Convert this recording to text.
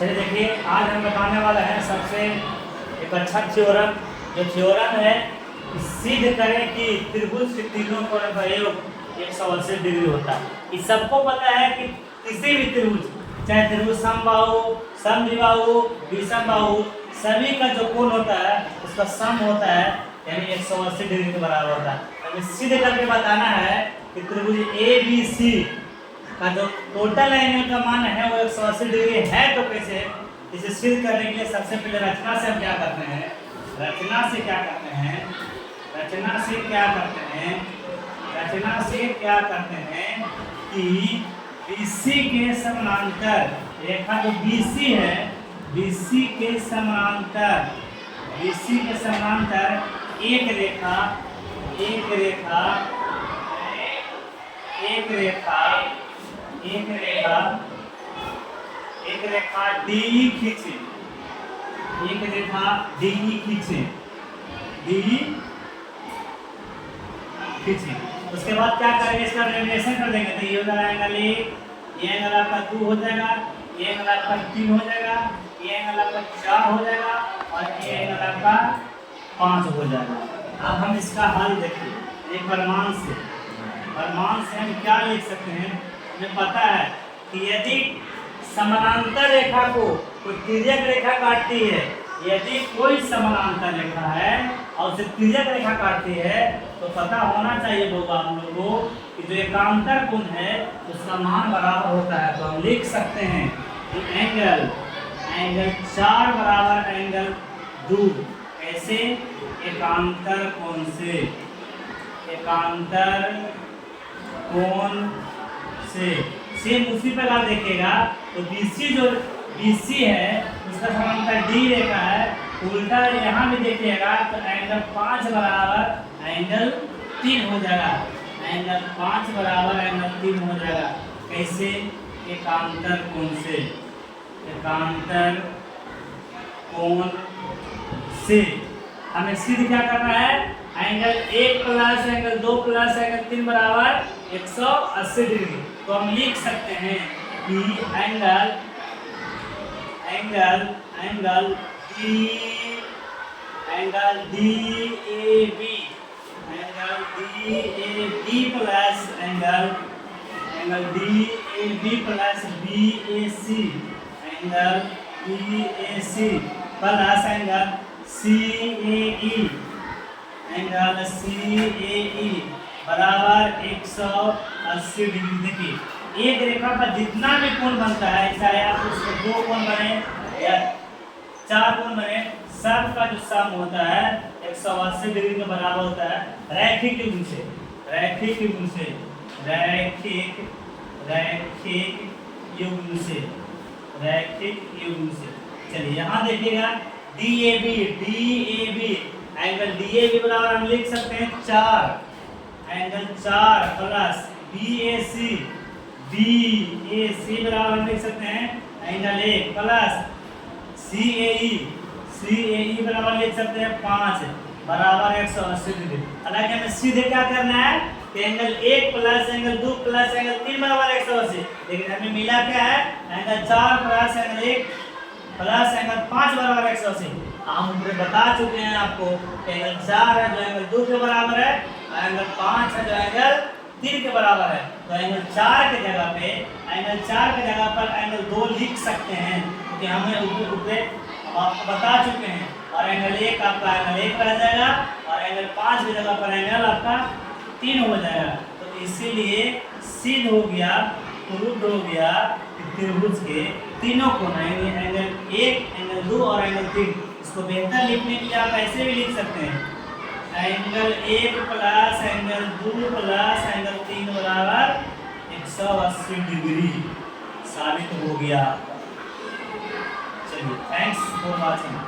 चलिए देखिए, आज हम बताने वाला है सबसे एक अच्छा थ्योरम। जो थ्योरम है सिद्ध करें कि त्रिभुज के तीनों कोण का योग 180 डिग्री होता है। इस सबको पता है कि किसी भी त्रिभुज, चाहे त्रिभुज समबाहु, समद्विबाहु, विषमबाहु, सभी का जो कोण होता है उसका सम होता है, यानी 180 डिग्री के बराबर होता है। हमें सिद्ध करके बताना है कि त्रिभुज ए बी सी का जो टोटल एंगल का मान है वो 180 डिग्री है। तो कैसे? इसे सिद्ध करने के लिए सबसे पहले रचना से हम क्या करते हैं, रचना से क्या करते हैं कि BC के समानांतर रेखा जो BC है, BC के समानांतर एक रेखा DE खींचे, उसके बाद क्या करेंगे, इसका रेडिएशन कर देंगे। तो ये हो जाएगा एंगल 1, ये एंगल आपका 2 हो जाएगा, ये एंगल आपका 3 हो जाएगा, ये एंगल आपका 4 हो जाएगा और ये एंगल आपका 5 हो जाएगा। अब हम इसका हल देखिए। एक प्रमाण से हम क्या लिख सकते हैं, हमें पता है कि यदि समानांतर रेखा को कोई तिर्यक रेखा काटती है, यदि कोई समानांतर रेखा है और उसे तिर्यक रेखा काटती है तो पता होना चाहिए होगा हम लोगों को कि जो एकांतर कोण है उसका मान बराबर होता है। तो हम लिख सकते हैं कि एंगल 4 बराबर एंगल 2 ऐसे एकांतर कोण से सेम उसी प्रकार देखिएगा। तो BC है उसका समांतर D रेखा है, उल्टा यहाँ भी देखिएगा तो एंगल 5 बराबर एंगल 3 हो जाएगा, कैसे? एकांतर कोण से हमें सिद्ध क्या करना है, angle 1 plus angle 2 plus angle 3 बराबर 180 डिग्री। तो हम लिख सकते हैं कि angle DAB plus angle DAB plus BAC plus angle CAE बराबर 180 डिग्री। देखिए एक रेखा पर जितना भी कोण बनता है, चाहे आप उसमें 2 कोण बने या 4 कोण बने, सबका जो सम होता है 180 डिग्री के बराबर होता है रैखिक युग्म से। चलिए यहाँ देखिएगा DAB एंगल DAB बराबर हम लिख सकते हैं 4 प्लस BAC बराबर हम लिख सकते हैं एंगल 1 प्लस CAE बराबर लिख सकते हैं 5 बराबर 180 डिग्री। हालांकि हमें सीधे क्या करना है कि angle 1 plus angle 2 plus angle 3 बराबर 180, लेकिन हमें मिला क्या है, angle 4 plus angle 1 plus angle 5 बराबर 180। हम ऊपर बता चुके हैं आपको एंगल 4 है जो एंगल 2 के बराबर है, एंगल 5 है जो एंगल 3 के बराबर है। तो एंगल 4 के जगह पर एंगल 2 लिख सकते हैं, क्योंकि हमें ऊपर आपको बता चुके हैं। और एंगल 1 आपका एंगल 1 रह जाएगा और एंगल 5 की जगह पर एंगल आपका 3 हो जाएगा। तो इसीलिए सिद्ध हो गया, प्रूव्ड हो गया कि त्रिभुज के तीनों कोण एंगल 1, एंगल 2 और एंगल 3। इसको बेहतर लिखने के लिए आप ऐसे भी लिख सकते हैं, angle 1 plus angle 2 plus angle 3 बराबर 180 डिग्री साबित हो गया। चलिए, थैंक्स फॉर वॉचिंग।